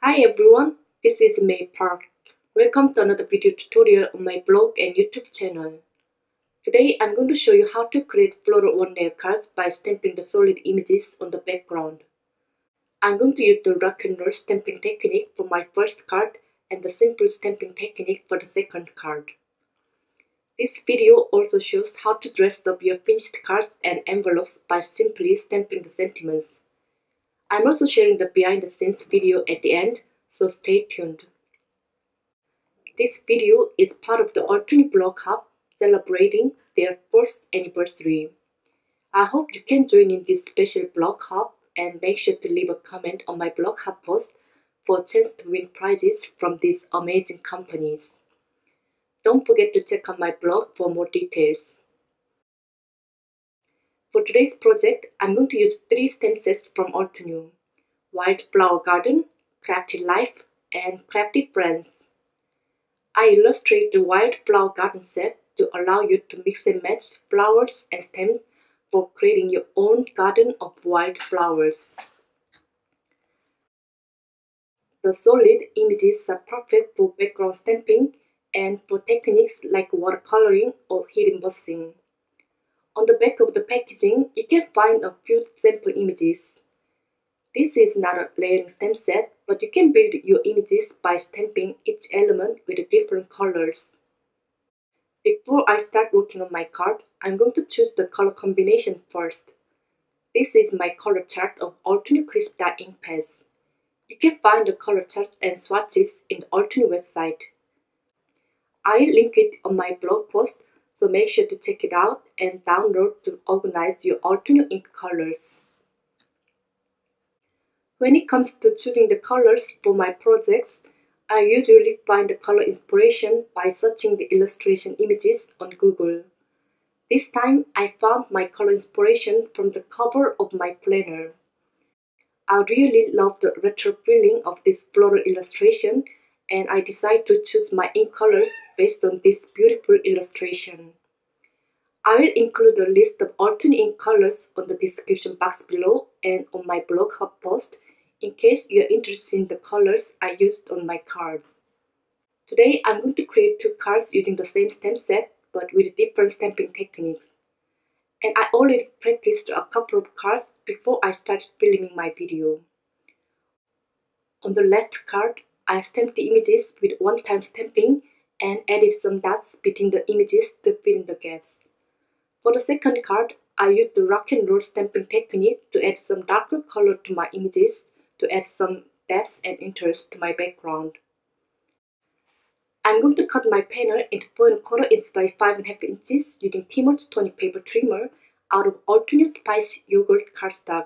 Hi everyone, this is May Park. Welcome to another video tutorial on my blog and YouTube channel. Today I'm going to show you how to create floral one-layer cards by stamping the solid images on the background. I'm going to use the rock and roll stamping technique for my first card and the simple stamping technique for the second card. This video also shows how to dress up your finished cards and envelopes by simply stamping the sentiments. I'm also sharing the behind the scenes video at the end, so stay tuned. This video is part of the Altenew blog hub celebrating their 4th anniversary. I hope you can join in this special blog hub and make sure to leave a comment on my blog hub post for a chance to win prizes from these amazing companies. Don't forget to check out my blog for more details. For today's project, I'm going to use 3 stamp sets from Altenew: Wildflower Garden, Crafty Life, and Crafty Friends. I illustrate the Wildflower Garden set to allow you to mix and match flowers and stems for creating your own garden of wildflowers. The solid images are perfect for background stamping and for techniques like watercoloring or hidden embossing. On the back of the packaging, you can find a few sample images. This is not a layering stamp set, but you can build your images by stamping each element with different colors. Before I start working on my card, I'm going to choose the color combination first. This is my color chart of Altenew Crisp Dye ink pads. You can find the color chart and swatches in the Altenew website. I'll link it on my blog post, so make sure to check it out and download to organize your Altenew ink colors. When it comes to choosing the colors for my projects, I usually find the color inspiration by searching the illustration images on Google. This time, I found my color inspiration from the cover of my planner. I really love the retro feeling of this floral illustration, and I decided to choose my ink colors based on this beautiful illustration. I will include a list of Altenew ink colors on the description box below and on my blog hub post in case you are interested in the colors I used on my cards. Today I'm going to create 2 cards using the same stamp set but with different stamping techniques. And I already practiced a couple of cards before I started filming my video. On the left card, I stamped the images with one-time stamping and added some dots between the images to fill in the gaps. For the second card, I used the rock and roll stamping technique to add some darker color to my images to add some depth and interest to my background. I'm going to cut my panel into 4¼ inch by 5½ inches using Timur's tonic paper trimmer out of Altenew Spice Yogurt cardstock.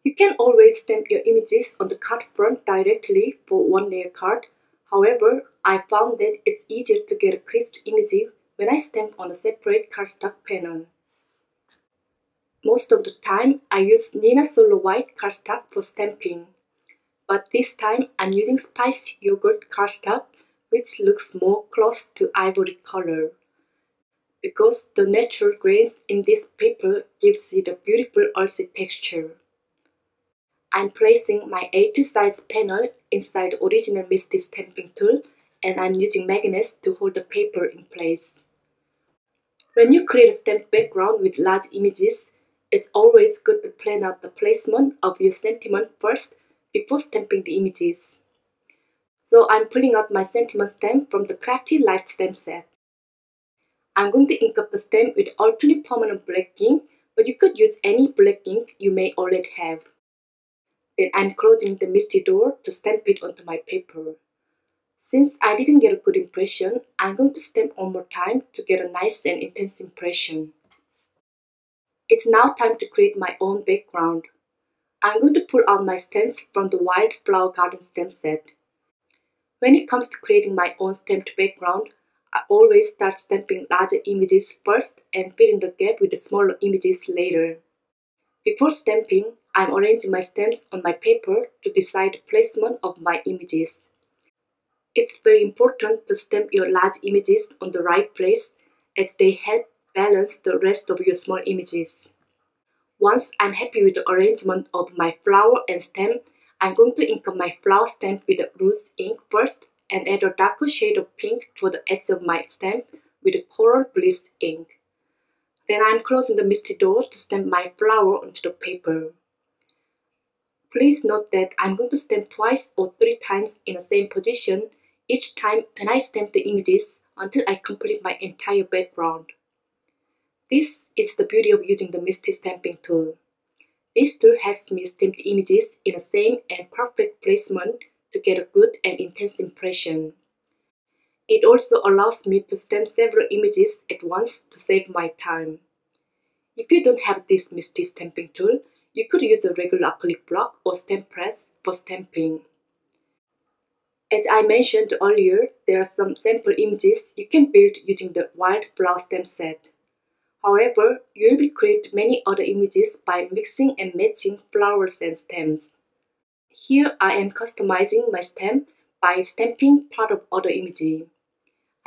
You can always stamp your images on the card front directly for one-layer card. However, I found that it's easier to get a crisp image when I stamp on a separate cardstock panel. Most of the time, I use Nina Solo White cardstock for stamping. But this time, I'm using Spice Yogurt cardstock, which looks more close to ivory color, because the natural grains in this paper gives it a beautiful earthy texture. I'm placing my A2 size panel inside the original Misty stamping tool, and I'm using magnets to hold the paper in place. When you create a stamp background with large images, it's always good to plan out the placement of your sentiment first before stamping the images. So I'm pulling out my sentiment stamp from the Crafty Life stamp set. I'm going to ink up the stamp with Altenew permanent black ink, but you could use any black ink you may already have. Then I'm closing the Misty door to stamp it onto my paper. Since I didn't get a good impression, I'm going to stamp one more time to get a nice and intense impression. It's now time to create my own background. I'm going to pull out my stamps from the Wildflower Garden stamp set. When it comes to creating my own stamped background, I always start stamping larger images first and fill in the gap with the smaller images later. Before stamping, I'm arranging my stamps on my paper to decide the placement of my images. It's very important to stamp your large images on the right place, as they help balance the rest of your small images. Once I'm happy with the arrangement of my flower and stamp, I'm going to ink up my flower stamp with a loose ink first and add a darker shade of pink to the edge of my stamp with a coral bliss ink. Then I'm closing the misty door to stamp my flower onto the paper. Please note that I'm going to stamp twice or 3 times in the same position each time when I stamp the images until I complete my entire background. This is the beauty of using the Misty Stamping tool. This tool helps me stamp the images in the same and perfect placement to get a good and intense impression. It also allows me to stamp several images at once to save my time. If you don't have this Misty Stamping tool, you could use a regular acrylic block or stamp press for stamping. As I mentioned earlier, there are some sample images you can build using the Wildflower stamp set. However, you will create many other images by mixing and matching flowers and stems. Here I am customizing my stamp by stamping part of other image.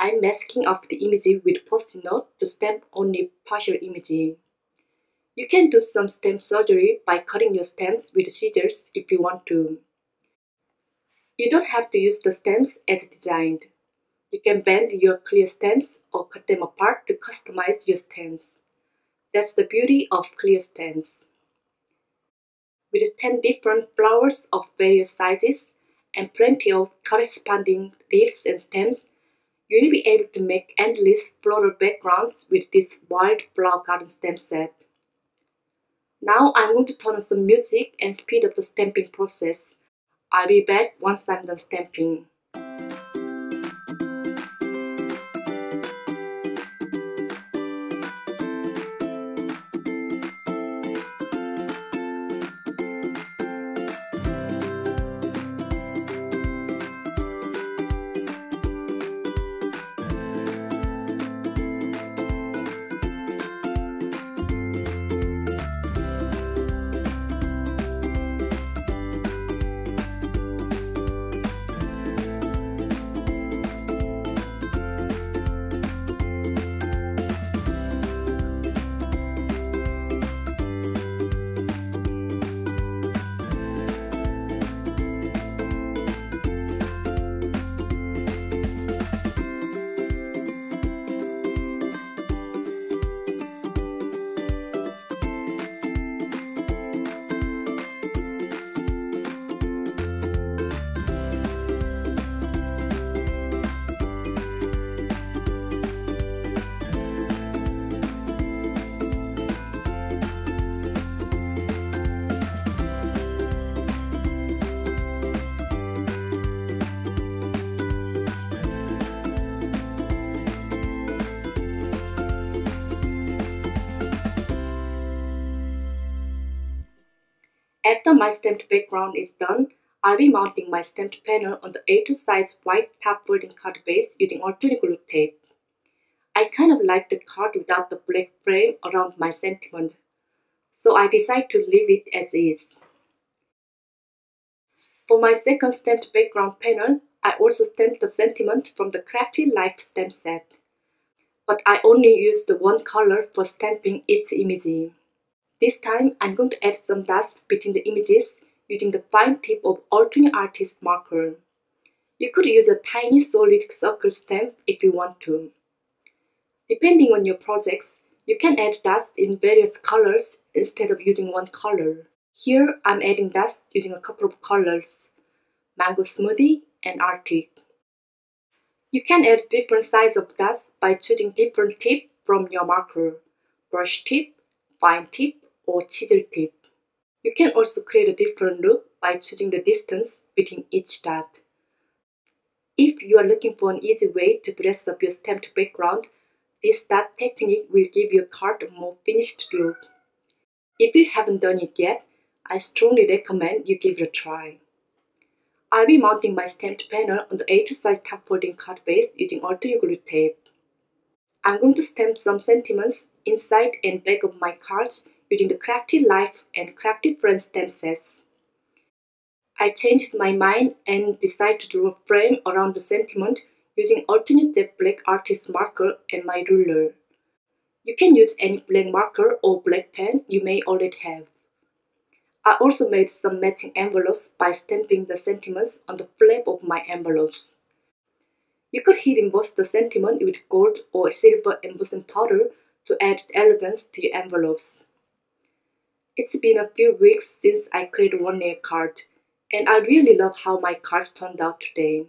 I'm masking off the image with post-it note to stamp only partial image. You can do some stamp surgery by cutting your stamps with scissors if you want to. You don't have to use the stamps as designed. You can bend your clear stamps or cut them apart to customize your stamps. That's the beauty of clear stamps. With 10 different flowers of various sizes and plenty of corresponding leaves and stems, you will be able to make endless floral backgrounds with this Wildflower garden stamp set. Now I'm going to turn on some music and speed up the stamping process. I'll be back once I'm done stamping. After my stamped background is done, I'll be mounting my stamped panel on the A2 size white top folding card base using Altenew glue tape. I kind of like the card without the black frame around my sentiment, so I decided to leave it as is. For my second stamped background panel, I also stamped the sentiment from the Crafty Life stamp set, but I only used one color for stamping each image. This time, I'm going to add some dust between the images using the fine tip of Altenew Artist marker. You could use a tiny solid circle stamp if you want to. Depending on your projects, you can add dust in various colors instead of using one color. Here, I'm adding dust using a couple of colors, Mango Smoothie and Arctic. You can add different sizes of dust by choosing different tip from your marker, brush tip, fine tip, or chisel tip. You can also create a different look by choosing the distance between each dot. If you are looking for an easy way to dress up your stamped background, this dot technique will give your card a more finished look. If you haven't done it yet, I strongly recommend you give it a try. I'll be mounting my stamped panel on the A2 size top folding card base using Altenew glue tape. I'm going to stamp some sentiments inside and back of my cards using the Crafty Life and Crafty Friends stamp sets. I changed my mind and decided to draw a frame around the sentiment using Altenew Jet Black Artist marker and my ruler. You can use any black marker or black pen you may already have. I also made some matching envelopes by stamping the sentiments on the flap of my envelopes. You could heat emboss the sentiment with gold or silver embossing powder to add elegance to your envelopes. It's been a few weeks since I created one nail card, and I really love how my card turned out today.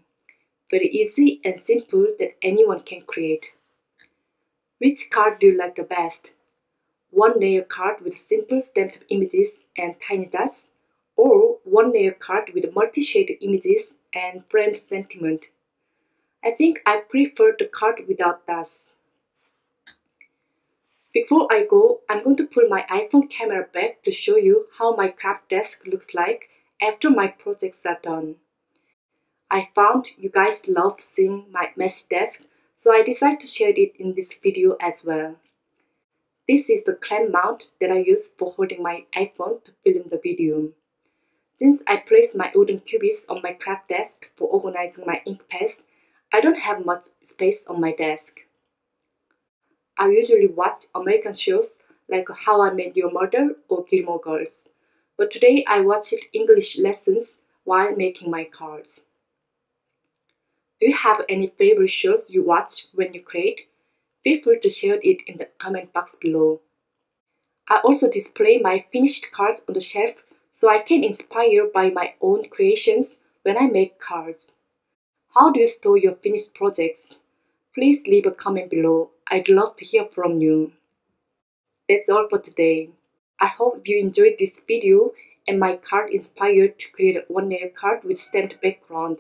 Very easy and simple that anyone can create. Which card do you like the best? One nail card with simple stamped images and tiny dots, or one nail card with multi-shaded images and framed sentiment? I think I prefer the card without dots. Before I go, I'm going to put my iPhone camera back to show you how my craft desk looks like after my projects are done. I found you guys love seeing my messy desk, so I decided to share it in this video as well. This is the clamp mount that I use for holding my iPhone to film the video. Since I placed my wooden cubes on my craft desk for organizing my ink pads, I don't have much space on my desk. I usually watch American shows like How I Met Your Mother or Gilmore Girls, but today I watched English lessons while making my cards. Do you have any favorite shows you watch when you create? Feel free to share it in the comment box below. I also display my finished cards on the shelf so I can inspire by my own creations when I make cards. How do you store your finished projects? Please leave a comment below. I'd love to hear from you. That's all for today. I hope you enjoyed this video and my card inspired to create a one nail card with stamped background.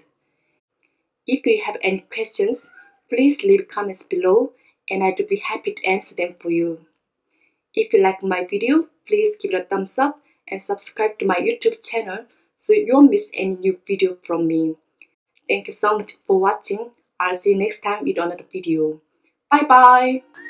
If you have any questions, please leave comments below and I'd be happy to answer them for you. If you like my video, please give it a thumbs up and subscribe to my YouTube channel so you won't miss any new video from me. Thank you so much for watching. I'll see you next time with another video. Bye bye!